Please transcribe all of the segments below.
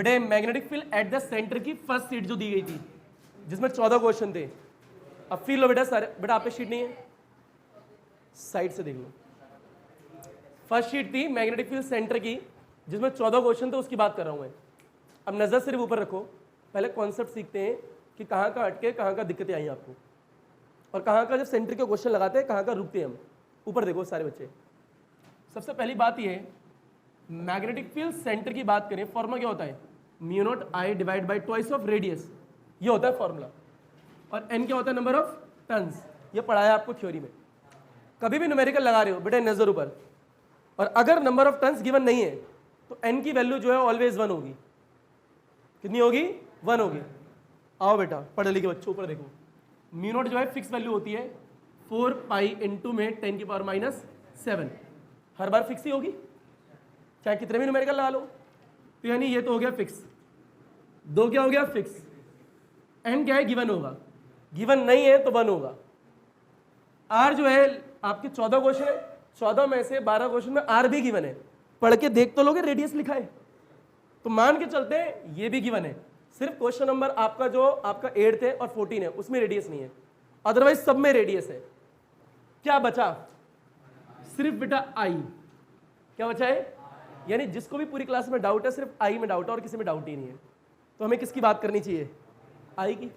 बेटे magnetic field at the centre की first sheet जो दी गई थी जिसमें 14 क्वेश्चन थे, अब फील लो बेटा सारे, बेटा आप पे शीट नहीं है, साइड से देख लो। फर्स्ट शीट थी मैग्नेटिक फील्ड सेंटर की जिसमें 14 क्वेश्चन थे, उसकी बात कर रहा हूं मैं। अब नजर सिर्फ ऊपर रखो, पहले कॉन्सेप्ट सीखते हैं कि कहाँ का अटके, कहाँ का दिक्कतें आई आपको, और कहाँ का जब सेंटर के क्वेश्चन लगाते हैं कहाँ का रुकते हैं हम। ऊपर देखो सारे बच्चे। सबसे पहली बात ये है, मैग्नेटिक फील्ड सेंटर की बात करें, फॉर्मूला क्या होता है, mu naught I divide by twice of radius, ये होता है फॉर्मूला। और एन क्या होता है, नंबर ऑफ टर्न्स, ये पढ़ाया आपको थ्योरी में। कभी भी न्यूमेरिकल लगा रहे हो बेटा नजर ऊपर, और अगर नंबर ऑफ टर्न्स गिवन नहीं है तो एन की वैल्यू जो है ऑलवेज 1 होगी। कितनी होगी, 1 होगी। आओ बेटा पढ़े लिखे बच्चों, ऊपर देखो, म्यू नॉट जो है फिक्स वैल्यू होती है 4 पाई इंटू में 10 की पावर -7, हर बार फिक्स ही होगी चाहे कितने भी न्यूमेरिकल लगा लो। तो यानी ये तो हो गया फिक्स, 2 क्या हो गया फिक्स, एन क्या है गिवन होगा, गिवन नहीं है तो 1 होगा। आर जो है आपके 14 क्वेश्चन है, 14 में से 12 क्वेश्चन में आर भी गिवन है, पढ़ के देख तो लोगे रेडियस लिखा है, तो मान के चलते हैं ये भी गिवन है। सिर्फ क्वेश्चन नंबर आपका जो आपका 8 है और 14 है उसमें रेडियस नहीं है, अदरवाइज सब में रेडियस है। क्या बचा, सिर्फ बेटा आई, क्या बचा है, यानी जिसको भी पूरी क्लास में डाउट है सिर्फ आई में डाउट है और किसी में डाउट ही नहीं है। तो हमें किसकी बात करनी चाहिए, आई की,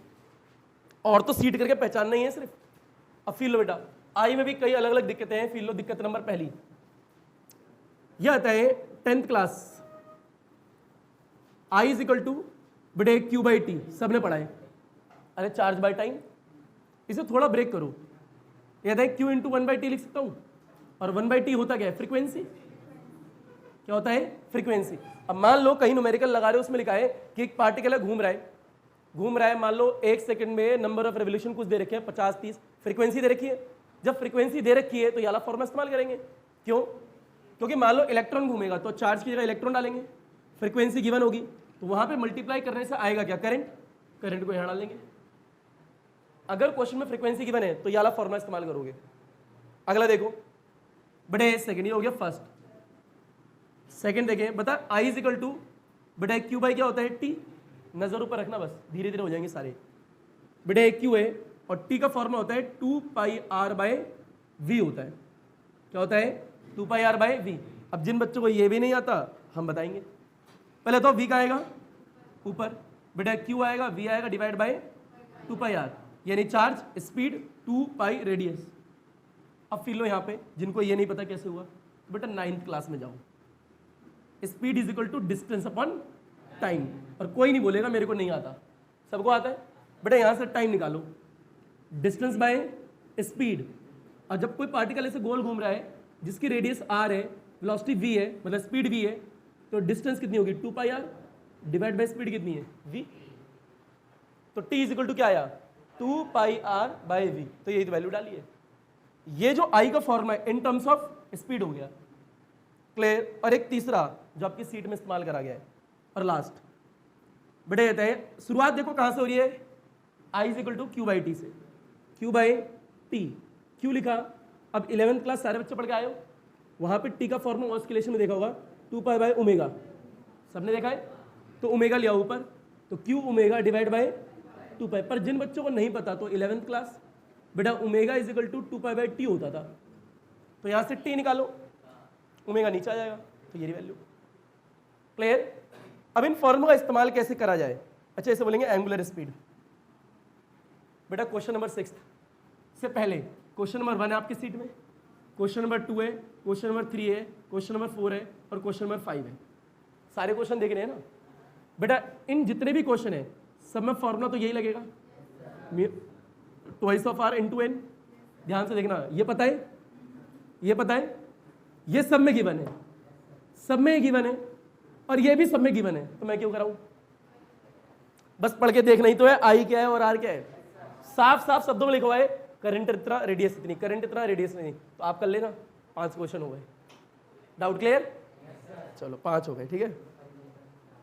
और तो सीट करके पहचानना ही है सिर्फ। अब फील लो बेटा, आई में भी कई अलग अलग दिक्कतें हैं, फील लो। दिक्कत नंबर पहली यह आता है 10th class, I is equal to बेटे क्यू बाई टी, सबने पढ़ा है। अरे चार्ज बाय टाइम, इसे थोड़ा ब्रेक करो, याद है क्यू इंटू 1/t लिख सकता हूं, और 1/t होता क्या है, फ्रीक्वेंसी। क्या होता है, फ्रीक्वेंसी। अब मान लो कहीं न्यूमेरिकल लगा रहे हो, उसमें लिखा है कि एक पार्टिकल है घूम रहा है, मान लो 1 सेकंड में नंबर ऑफ रेवोल्यूशन कुछ दे रखे हैं 50-30, फ्रीक्वेंसी दे रखी है। जब फ्रीक्वेंसी दे रखी है तो ये वाला फॉर्मूला इस्तेमाल करेंगे। क्यों, क्योंकि मान लो इलेक्ट्रॉन घूमेगा तो चार्ज की जगह इलेक्ट्रॉन डालेंगे, फ्रीक्वेंसी गिवन होगी, तो वहां पे मल्टीप्लाई करने से आएगा क्या, करंट, करंट को यहां डालेंगे। अगर क्वेश्चन में फ्रीक्वेंसी गिवन है तो ये वाला फॉर्मूला इस्तेमाल करोगे। अगला देखो बेटे, सेकंड, ये हो गया फर्स्ट। सेकंड देखें, बता आई इज इक्वल टू बेटा क्यू बाई क्या होता है, टी। नजर ऊपर रखना, बस धीरे धीरे हो जाएंगे सारे। बेटा क्यू है और टी का फॉर्मूला होता है 2 पाई आर बाय वी होता है। क्या होता है, 2 पाई आर बाय वी। अब जिन बच्चों को ये भी नहीं आता हम बताएंगे। पहले तो वी का आएगा ऊपर, बेटा क्यू आएगा, वी आएगा डिवाइड बाय 2 पाई आर, यानी चार्ज, स्पीड, 2 पाई रेडियस। अब फील लो यहाँ पे, जिनको ये नहीं पता कैसे हुआ, बेटा 9th क्लास में जाओ, speed is equal to distance upon time. और कोई नहीं बोलेगा मेरे को नहीं आता, सबको आता है। बेटा यहाँ से टाइम निकालो, डिस्टेंस बाय स्पीड। और जब कोई पार्टिकल ऐसे गोल घूम रहा है जिसकी रेडियस आर है, वेलोसिटी वी है, मतलब स्पीड वी है, तो डिस्टेंस कितनी होगी, 2 pi are divide by speed कितनी है, वी। तो टी इज इक्वल टू क्या आया, 2 पाई आर बाय वी। तो यही तो वैल्यू डाली है। ये जो आई का फॉर्मूला है इन टर्म्स ऑफ स्पीड हो गया, क्लियर। और एक तीसरा जो आपकी सीट में इस्तेमाल करा गया है, और लास्ट बेटा कहते हैं, शुरुआत देखो कहां से हो रही है, I is equal to q by t से, क्यू बाई टी, क्यू लिखा। अब 11th क्लास सारे बच्चे पढ़ के आए हो, वहां पे टी का फॉर्मूला ऑस्किलेशन में देखा होगा 2 पाई बाय ओमेगा, सबने देखा है। तो ओमेगा लिया ऊपर, तो क्यू ओमेगा डिवाइड बाय 2 पाई। पर जिन बच्चों को नहीं पता तो 11th क्लास बेटा omega is equal to 2 pi by T होता था, तो यहां से टी निकालो, ओमेगा नीचे आ जाएगा, तो ये वैल्यू, क्लियर। अब इन फॉर्मूला का इस्तेमाल कैसे करा जाए, अच्छा ऐसे बोलेंगे एंगुलर स्पीड। बेटा क्वेश्चन नंबर 6 से पहले क्वेश्चन नंबर 1 है आपकी सीट में, क्वेश्चन नंबर 2 है, क्वेश्चन नंबर 3 है, क्वेश्चन नंबर 4 है और क्वेश्चन नंबर 5 है। सारे क्वेश्चन देख रहे हैं ना बेटा, इन जितने भी क्वेश्चन है सब में फॉर्मूला तो यही लगेगा, twice of R into N. ध्यान से देखना, ये पता है, ये पता है, ये सब में गिवन है, सब में गिवन है, और ये भी सब में गिवन है, तो मैं क्यों कराऊं, बस पढ़ के देखना ही तो है, आई क्या है और आर क्या है। साफ साफ शब्दों में लिखा हुआ है करंट इतना, रेडियस इतनी, करंट इतना, रेडियस इतनी, तो आप कर लेना। 5 क्वेश्चन हो गए, डाउट क्लियर, चलो 5 हो गए, ठीक है।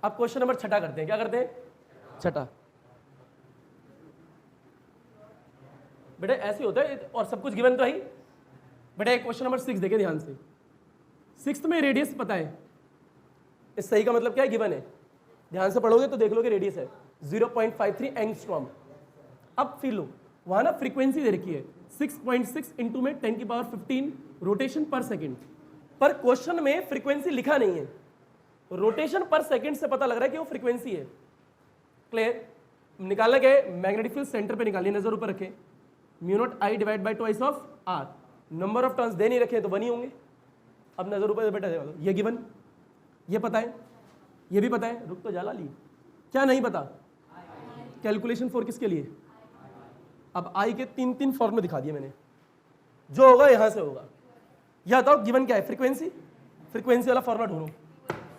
अब क्वेश्चन नंबर 6 करते हैं, क्या करते हैं, 6। बेटा ऐसे होता है, और सब कुछ गिवन तो है। बेटा क्वेश्चन नंबर 6 देखें ध्यान से, 6th में रेडियस पता है, इस सही का मतलब क्या है, गिवन है। ध्यान से पढ़ोगे तो देख लोगे रेडियस है 0.53 एंगस्ट्रॉम। अब फील लो, वहां ना फ्रीक्वेंसी दे रखी है 6.6 इंटू में 10 की पावर 15 रोटेशन पर सेकेंड, पर क्वेश्चन में फ्रीक्वेंसी लिखा नहीं है। रोटेशन पर सेकेंड से पता लग रहा है कि वो फ्रीक्वेंसी है। क्लियर? निकालना क्या है? मैग्नेटिक फील्ड सेंटर पे निकालिए, नजर ऊपर रखें, mu naught I divide by twice of r. Number of turns दे नहीं रखे तो 1 ही होंगे। अब नजर ऊपर बेटा देखो, ये गिवन, ये पता है, ये भी पता है, रुक तो जाला ली, क्या नहीं पता? कैलकुलेशन फॉर किसके लिए? अब आई के 3 फॉर्मूले दिखा दिए मैंने, जो होगा यहां से होगा। या बताओ गिवन क्या है? फ्रीक्वेंसी। फ्रीक्वेंसी वाला फॉर्मूला ढूंढो,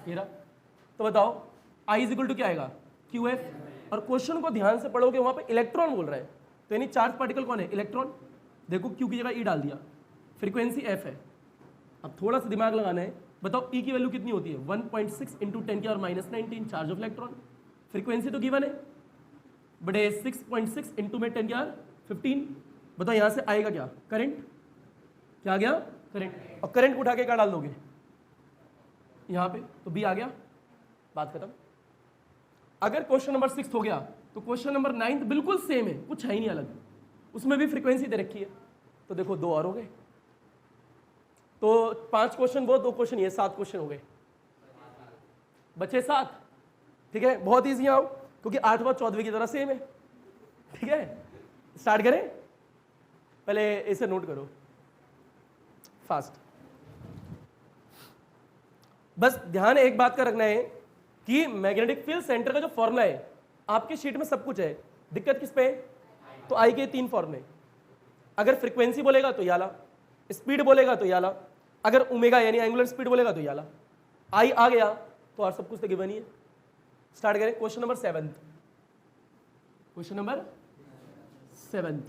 ये रहा। तो बताओ आई इज इक्वल टू क्या आएगा? Q F. और क्वेश्चन को ध्यान से पढ़ोगे वहां पे इलेक्ट्रॉन बोल रहा है, तो यानी चार्ज पार्टिकल कौन है? इलेक्ट्रॉन। देखो क्यू की जगह ई डाल दिया, फ्रीक्वेंसी एफ है। अब थोड़ा सा दिमाग लगाना है, बताओ ई की वैल्यू कितनी होती है? 1.6 इंटू 10 की power -19 charge of electron. Frequency तो गिवन है, बड़े 6.6 इंटू में 10 की पावर 15। बताओ यहां से आएगा क्या? करंट। क्या आ गया? करंट। और करंट उठा के क्या डाल दोगे यहां पे? तो बी आ गया, बात खत्म। अगर क्वेश्चन नंबर 6 हो गया तो क्वेश्चन नंबर 9 बिल्कुल सेम है, कुछ है ही नहीं अलग, उसमें भी फ्रीक्वेंसी दे रखी है। तो देखो 2 और हो गए, तो 5 क्वेश्चन वो, 2 क्वेश्चन ये, 7 क्वेश्चन हो गए, बचे 7। ठीक है, बहुत ईजी आओ, क्योंकि 8वां 14वीं की तरह सेम है। ठीक है, स्टार्ट करें? पहले इसे नोट करो फास्ट। बस ध्यान एक बात का रखना है कि मैग्नेटिक फील्ड सेंटर का जो फॉर्मूला है आपकी शीट में सब कुछ है, दिक्कत किस पे है? तो आई के 3 फॉर्मूले। अगर फ्रीक्वेंसी बोलेगा तो याला, स्पीड बोलेगा तो याला, अगर ओमेगा यानी एंगुलर स्पीड बोलेगा तो याला। आई आ गया तो और सब कुछ तो गिवन ही है। स्टार्ट करें क्वेश्चन नंबर 7। क्वेश्चन नंबर 7,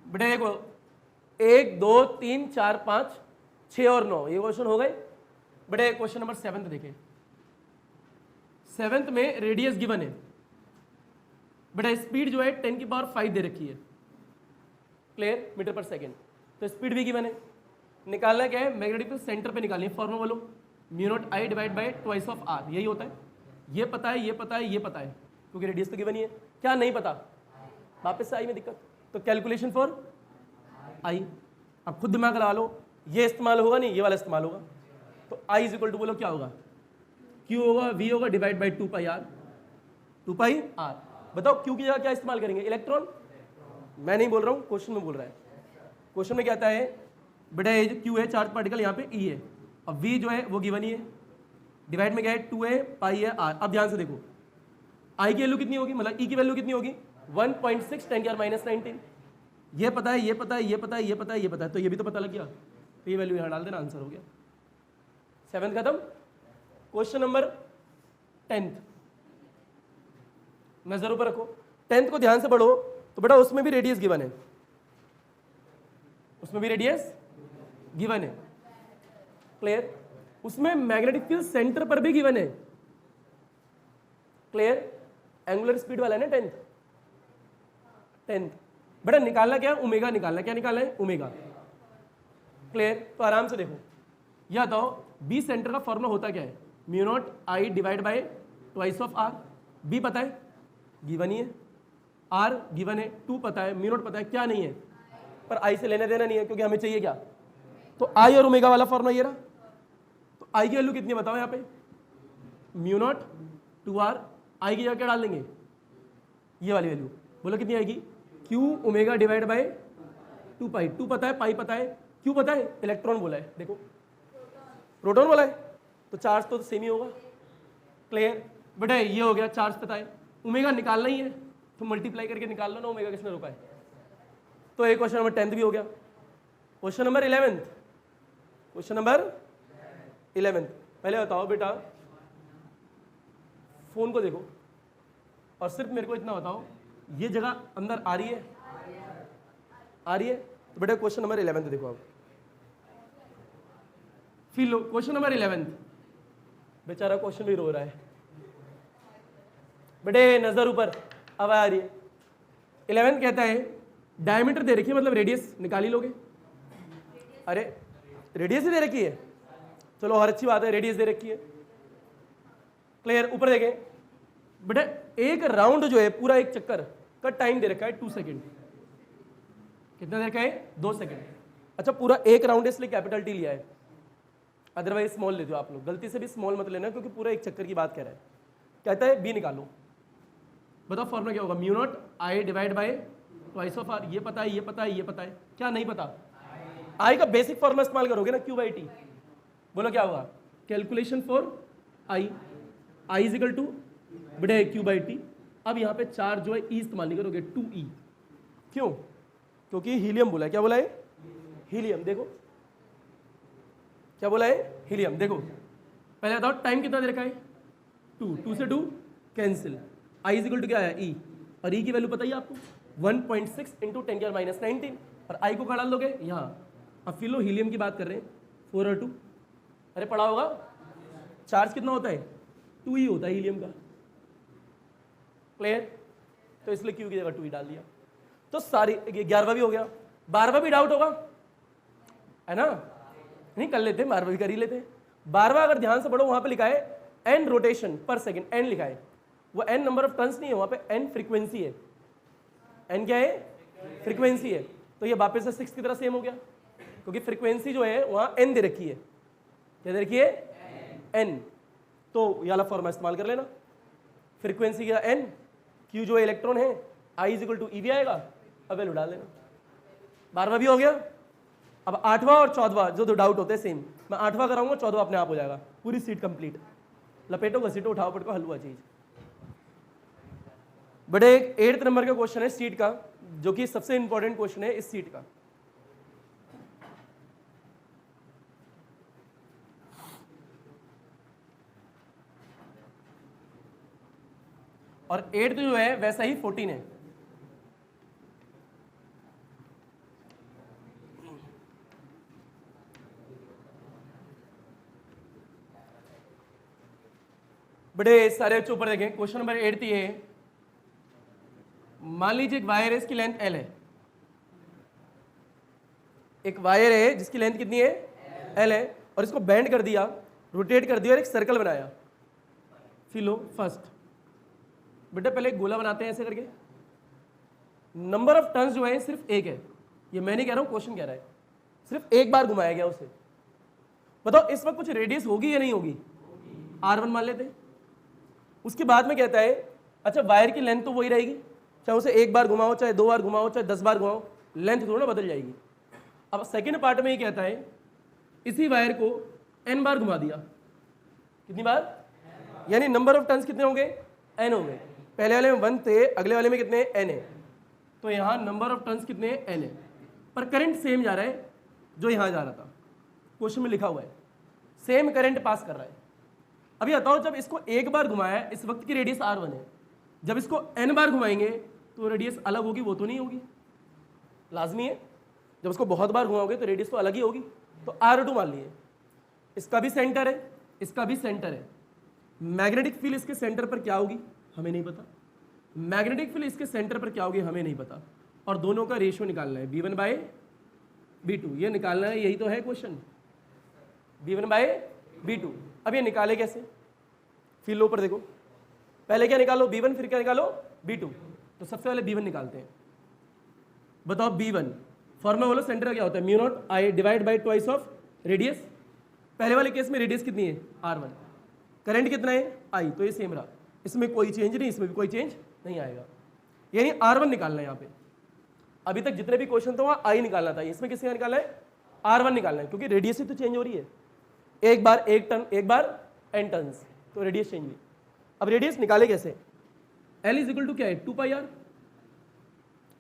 बेटा देखो 1 2 3 4 5 6 और 9 ये क्वेश्चन हो गए। बड़े क्वेश्चन नंबर 7 देखें। 7th में रेडियस गिवन है, बड़ा स्पीड जो है 10 की पावर 5 दे रखी है। क्लियर? मीटर पर सेकेंड। तो स्पीड भी गिवन है, निकालना क्या है? मैग्नेटिक फील्ड सेंटर पे निकालनी है। फॉर्मूला बोलो, mu naught I divide by twice of R. यही होता है, ये पता है, ये पता है, ये पता है, क्योंकि रेडियस तो गिवन ही है। क्या नहीं पता? वापस से आई में दिक्कत, तो कैलकुलेशन फॉर आई। अब खुद दिमाग लगा लो, ये इस्तेमाल होगा नहीं, ये वाला इस्तेमाल होगा। तो आई इज इक्वल टू बोलो क्या होगा? क्यू होगा, वी होगा, divide by 2 pi R. 2 pi R. बताओ क्यू की जगह क्या इस्तेमाल करेंगे? इलेक्ट्रॉन। मैं नहीं बोल रहा हूं, क्वेश्चन में बोल रहा है। क्वेश्चन में क्या आता है? बेटा ये जो क्यू है चार्ज पार्टिकल, यहाँ पे ई है, और वी जो है वो गिवन ही है। डिवाइड में क्या है? 2 है, पाई है, आर। अब ध्यान से देखो, आई की वैल्यू कितनी होगी, मतलब ई की वैल्यू कितनी होगी? 1.6 10 की पावर -19। ये पता है, ये पता है, ये पता है, ये पता है, ये पता है, तो ये भी तो पता लग गया। तो ये वैल्यू यहाँ डाल देना, आंसर हो गया। 7th खत्म। क्वेश्चन नंबर 10th, नजर ऊपर रखो। 10th को ध्यान से पढ़ो, तो बेटा उसमें भी रेडियस गिवन है, उसमें भी रेडियस गिवन है। क्लियर? उसमें मैग्नेटिक फील्ड सेंटर पर भी गिवन है। क्लियर? एंगुलर स्पीड वाला है ना 10th। बेटा निकालना क्या है? ओमेगा निकालना। क्या निकालना है? ओमेगा। क्लियर? तो आराम से देखो, या तो बी सेंटर का फॉर्मूला होता क्या है? Mu naught I divide by twice of R. B पता है, गिवन ही है, आर गिवन है, 2 पता है, म्यू नॉट पता है, क्या नहीं है? पर आई से लेना देना नहीं है, क्योंकि हमें चाहिए क्या? तो आई और ओमेगा वाला फॉर्मूला ये रहा। तो आई की वैल्यू कितनी है बताओ? यहाँ पे म्यू नॉट 2r, आई की जगह क्या डाल देंगे? ये वाली वैल्यू। बोलो कितनी आएगी? क्यू ओमेगा डिवाइड बाय 2 पाई। 2 पता है, पाई पता है, क्यू पता है, इलेक्ट्रॉन बोला है, देखो प्रोटॉन बोला है, तो चार्ज तो सेम ही होगा। क्लियर? बेटा ये हो गया, चार्ज पता है, ओमेगा निकालना ही है, तो मल्टीप्लाई करके निकाल लो ना, ओमेगा किसने रोका है। तो एक क्वेश्चन नंबर 10th भी हो गया। Question number 11th, question number 11th। पहले बताओ बेटा, फोन को देखो और सिर्फ मेरे को इतना बताओ, ये जगह अंदर आ रही है? आ रही है। तो बेटा क्वेश्चन नंबर 11th देखो आप, feel low. Question number 11th, बेचारा क्वेश्चन भी रो रहा है। बेटे नजर ऊपर, अब आ रही है। 11 कहता है डायमीटर दे रखी है, मतलब रेडियस निकाल ही लोगे। अरे रेडियस ही दे रखी है, चलो और अच्छी बात है, रेडियस दे रखी है, क्लियर। ऊपर देखें बेटा, एक राउंड जो है पूरा एक चक्कर का टाइम दे रखा है 2 सेकेंड। कितना दे रखा है? 2 सेकेंड। अच्छा, पूरा एक राउंड है इसलिए कैपिटल टी लिया है, अदरवाइज स्मॉल ले दो आप लोग, गलती से भी स्मॉल मत लेना क्योंकि पूरा एक चक्कर की बात कह रहा है। कहता है बी निकालो, बताओ फॉर्मूला क्या होगा? Mu naught I divide by twice of R. ये पता है, ये पता है, ये पता है, क्या नहीं पता? आई का बेसिक फॉर्मूला इस्तेमाल करोगे ना, क्यू बाई टी। बोलो क्या होगा? Calculation for I, I is equal to बड़े क्यू बाई टी। अब यहाँ पे चार्ज जो है ई इस्तेमाल नहीं करोगे, 2e। क्यों? क्योंकि हीलियम बोला है। क्या बोला है? हीलियम। देखो क्या बोला है? हीलियम। देखो पहले बताओ टाइम कितना दे रखा है? 2 से 2 cancel, I is equal to क्या है? ई। और ई की वैल्यू पता ही आपको 1.6 इंटू 10⁻19। और आई को कहाँ डाल दोगे? यहाँ। अब फिर हीलियम की बात कर रहे हैं, 4 और 2, अरे पढ़ा होगा। चार्ज कितना होता है? 2e होता है हीलियम का, क्लियर। तो इसलिए क्यू की जगह 2e डाल दिया। तो सारी 11वां भी हो गया। 12वां भी डाउट होगा है ना? नहीं कर लेते, 12वां भी कर ही लेते। 12वां अगर ध्यान से पढ़ो, वहां पे लिखा है n रोटेशन पर सेकंड, n लिखा है। वो n नंबर ऑफ टर्न्स नहीं है, वहां पे n फ्रीक्वेंसी है। n क्या है? फ्रीक्वेंसी है। तो ये वापस से 6 की तरह सेम हो गया, क्योंकि फ्रीक्वेंसी जो है वहां n दे रखी है। क्या दे रखी है? n। तो ये वाला फॉर्मूला इस्तेमाल कर लेना, फ्रीक्वेंसी का n, q जो इलेक्ट्रॉन है, i इज इक्वल टू ई भी आएगा। अब वैल्यू डाल देना। 12वां भी हो गया। अब 8वां और 14वां जो डाउट होते हैं सेम, मैं 8वां कराऊंगा, 14वां अपने आप हो जाएगा। पूरी सीट कंप्लीट। लपेटो घसीटो उठाओ पटको, हलवा चीज। बड़े 8th नंबर का क्वेश्चन है सीट का, जो कि सबसे इंपॉर्टेंट क्वेश्चन है इस सीट का। और 8th जो है वैसा ही 14 है। बड़े सारे बच्चे ऊपर देखें, क्वेश्चन नंबर 8 ये है। मान लीजिए एक वायर है, इसकी लेंथ l है। एक वायर है जिसकी लेंथ कितनी है? l है। और इसको बेंड कर दिया, रोटेट कर दिया और एक सर्कल बनाया। फिलो फर्स्ट बेटा पहले एक गोला बनाते हैं ऐसे करके। नंबर ऑफ टर्न्स जो है सिर्फ एक है, ये मैं नहीं कह रहा हूं, क्वेश्चन कह रहा है। सिर्फ एक बार घुमाया गया उसे। बताओ इस वक्त कुछ रेडियस होगी या नहीं होगी? r1 मान लेते हैं। उसके बाद में कहता है अच्छा वायर की लेंथ तो वही रहेगी, चाहे उसे एक बार घुमाओ, चाहे 2 बार घुमाओ, चाहे 10 बार घुमाओ, लेंथ थोड़ा ना बदल जाएगी। अब सेकंड पार्ट में ये कहता है इसी वायर को n बार घुमा दिया। कितनी बार? यानी नंबर ऑफ टर्न्स कितने होंगे? n हो गए। पहले वाले में 1 थे, अगले वाले में कितने? n है। तो यहाँ नंबर ऑफ टर्न्स कितने? n है। पर करंट सेम जा रहा है जो यहाँ जा रहा था, क्वेश्चन में लिखा हुआ है सेम करंट पास कर रहा है। अभी बताओ जब इसको एक बार घुमाया, इस वक्त की रेडियस r1 है, जब इसको n बार घुमाएंगे तो रेडियस अलग होगी? वो तो नहीं होगी, लाजमी है। जब इसको बहुत बार घुमाओगे तो रेडियस तो अलग ही होगी। तो r2 मान लिए, इसका भी सेंटर है, इसका भी सेंटर है। मैग्नेटिक फील्ड इसके सेंटर पर क्या होगी? हमें नहीं पता। मैग्नेटिक फील्ड इसके सेंटर पर क्या होगी? हमें नहीं पता। और दोनों का रेशियो निकालना है, b1 बाय b2, ये निकालना है। यही तो है क्वेश्चन, b1 बाय b2। अब ये निकाले कैसे? फिर लो पर देखो, पहले क्या निकालो? b1, फिर क्या निकालो? b2। तो सबसे पहले b1 निकालते हैं। बताओ b1 फॉर्मूला बोलो, सेंटर का क्या होता है? Mu naught I divide by twice of radius. पहले वाले केस में रेडियस कितनी है? r1। करंट कितना है? I। तो ये सेम रहा, इसमें कोई चेंज नहीं, इसमें भी कोई चेंज नहीं आएगा। यानी r1 निकालना है यहाँ पे। अभी तक जितने भी क्वेश्चन थे वहाँ I निकालना था, इसमें किसका निकालना है? r1 निकालना है, क्योंकि रेडियस ही तो चेंज हो रही है। एक बार 1 टन, एक बार n टन्स, तो रेडियस चेंज हुई। अब रेडियस निकाले कैसे? l इज इक्वल टू क्या है? 2πr।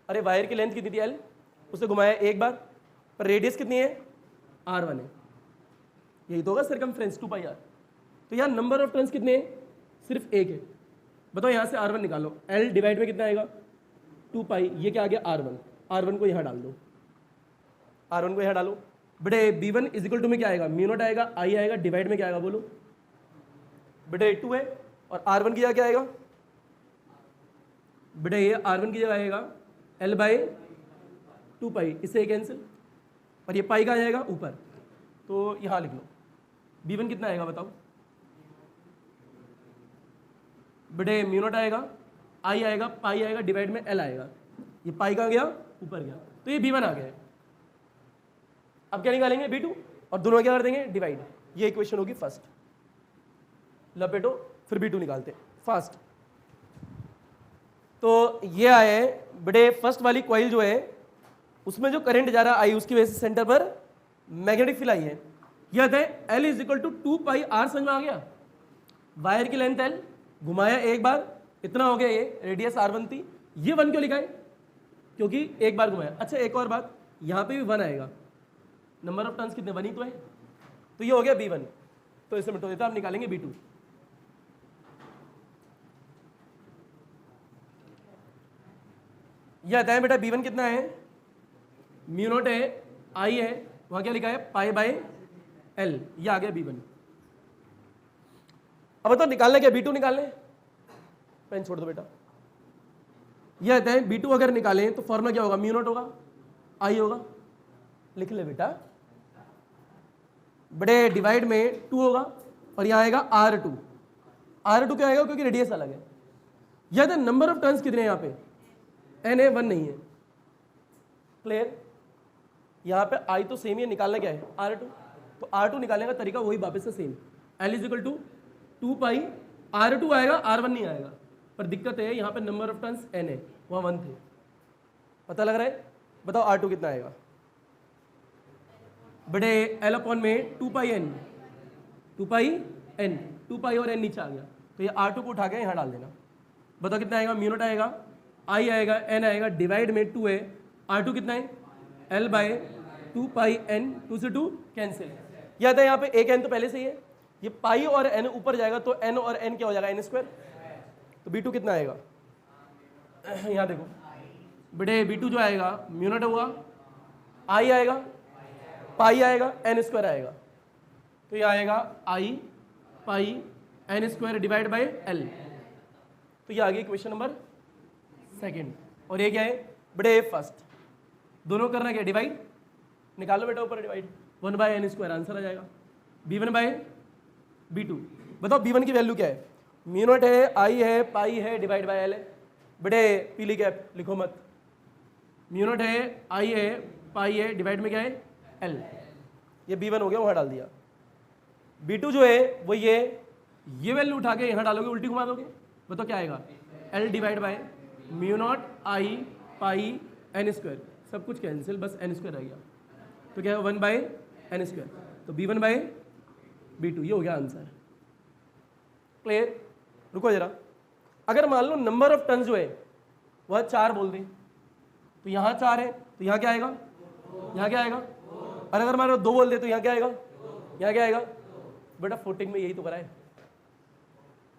अरे वायर की लेंथ कितनी थी? l, उसे घुमाया एक बार, पर रेडियस कितनी है? r1 है। यही तो होगा सर्कमफ्रेंस 2πr। तो यहाँ नंबर ऑफ टर्न्स कितने हैं? सिर्फ एक है। बताओ यहाँ से r1 निकालो, l डिवाइड में कितना आएगा? 2π। ये क्या आ गया? r1। r1 को यहाँ डाल दो, r1 को यहाँ डालो। बेटे b1 इज इक्वल टू में क्या आएगा? म्यू नॉट आएगा, I आएगा, डिवाइड में क्या आएगा बोलो? बेटे 2 है, और r1 की जगह क्या आएगा? बेटे ये r1 की जगह आएगा l बाय 2π, इससे कैंसिल, और ये पाई का आ जाएगा ऊपर। तो यहाँ लिख लो B1 कितना आएगा बताओ बेटे, म्यू नॉट आएगा, आई आएगा, पाई आएगा, डिवाइड में एल आएगा। ये पाई कहाँ गया, ऊपर गया, तो ये B1 आ गया है। अब क्या निकालेंगे, B2, और दोनों क्या कर देंगे, डिवाइड। ये इक्वेशन होगी फर्स्ट। लपेटो, फिर B2 निकालते फास्ट। तो ये आए बेटे, फर्स्ट वाली कॉइल जो है उसमें जो करंट जा रहा है आई, उसकी वजह से सेंटर पर मैग्नेटिक फील्ड आई है। ये आता है L is equal to 2πr, समझ में आ गया। वायर की लेंथ L, घुमाया एक बार, इतना हो गया, ये रेडियस R1 थी। ये 1 क्यों लिखा है, क्योंकि एक बार घुमाया। अच्छा एक और बात, यहाँ पे भी 1 आएगा, नंबर ऑफ टर्न्स कितने, 1 ही तो है, तो ये हो गया B1। तो इसे मिटा देता, आप निकालेंगे B2। ये आता है बेटा B1 कितना है, म्यू नॉट है, आई है, वहां क्या लिखा है, पाई बाय एल, ये आ गया B1। अब बताओ निकालना क्या, B2 निकालने, पेन छोड़ दो बेटा। ये आता है B2 अगर निकालें तो फॉर्मूला क्या होगा, म्यू नॉट होगा, आई होगा, लिख ले बेटा बड़े, डिवाइड में 2 होगा, और यहां आएगा R2। R2 क्या आएगा, क्योंकि रेडियस अलग है। यह था नंबर ऑफ टर्न्स कितने हैं यहाँ पे, N है, 1 नहीं है। क्लियर, यहाँ पे I तो सेम ही है, निकालना क्या है, R2। तो R2 निकालने का तरीका वही वापस से same, L is equal to 2π, R2 आएगा, R1 नहीं आएगा। पर दिक्कत है यहाँ पे नंबर ऑफ टर्न्स N है, वहाँ 1 थे। पता लग रहा है, बताओ R2 कितना आएगा बड़े, L अपॉन में 2πn, 2π और n नीचे आ गया, तो ये R2 को उठा के यहाँ डाल देना। बताओ कितना आएगा, म्यू नॉट आएगा, I आएगा, n आएगा, डिवाइड में 2 है, R2 कितना है, L बाय 2πn, 2 से 2 कैंसिल। यह आता है यहाँ पे एक n तो पहले से ही है, ये पाई और n ऊपर जाएगा तो n और n क्या हो जाएगा, n स्क्वायर। तो B2 कितना आएगा, यहाँ देखो बेटे, B2 जो आएगा म्यू नॉट हुआ, I आएगा, पाई आएगा, n स्क्वायर आएगा, तो ये आएगा I pi n square divide by L। तो ये आ गई क्वेश्चन नंबर सेकंड। और ये क्या है बेटे, फर्स्ट। दोनों करना क्या, डिवाइड, निकालो बेटा ऊपर divide, 1 by n square, answer आ जाएगा B1 बाय B2। बताओ B1 की वैल्यू क्या है, म्यू नॉट है, आई है, पाई है, डिवाइड बाय एल है। बेटे पीली कैप लिखो मत, म्यू नॉट है, आई है, पाई है, डिवाइड में क्या है, एल। ये B1 हो गया, वहां डाल दिया। B2 जो है वो ये वैल्यू उठा के यहाँ डालोगे, उल्टी घुमा दोगे, बताओ क्या आएगा, L divide by mu naught I pi n square, सब कुछ कैंसिल, बस n स्क्वायर रह गया, तो क्या है 1 बाय n स्क्वायर। तो B1 बाय B2, ये हो गया आंसर। क्लियर, रुको जरा, अगर मान लो नंबर ऑफ टर्न्स जो है वह 4 बोल दें, तो यहाँ 4 है, तो यहाँ क्या आएगा, यहाँ क्या आएगा, और अगर मान लो 2 बोल दे तो यहाँ क्या आएगा, यहाँ क्या आएगा। बेटा फुटिंग में यही तो करा है,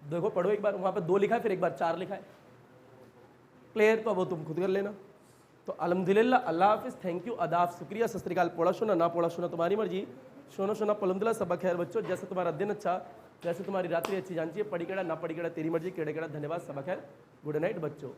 देखो पढ़ो एक बार, वहाँ पे 2 लिखा है, फिर एक बार 4 लिखा है। क्लियर, तो अब वो तुम खुद कर लेना। तो अल्हम्दुलिल्लाह, अल्लाह हाफिज़, थैंक यू, अदाब, शुक्रिया, सत श्री अकाल। पढ़ा सुना ना पढ़ा सुना तुम्हारी मर्जी, सुनो सुना पलमदुल्ला, सबक खैर बच्चों। जैसे तुम्हारा दिन अच्छा, जैसे तुम्हारी रात्रि अच्छी, जानती है, पढ़ी केड़ा ना पढ़ी केड़ा तेरी मर्जी, केड़े केड़ा, धन्यवाद, सबक खैर, गुड नाइट बच्चों।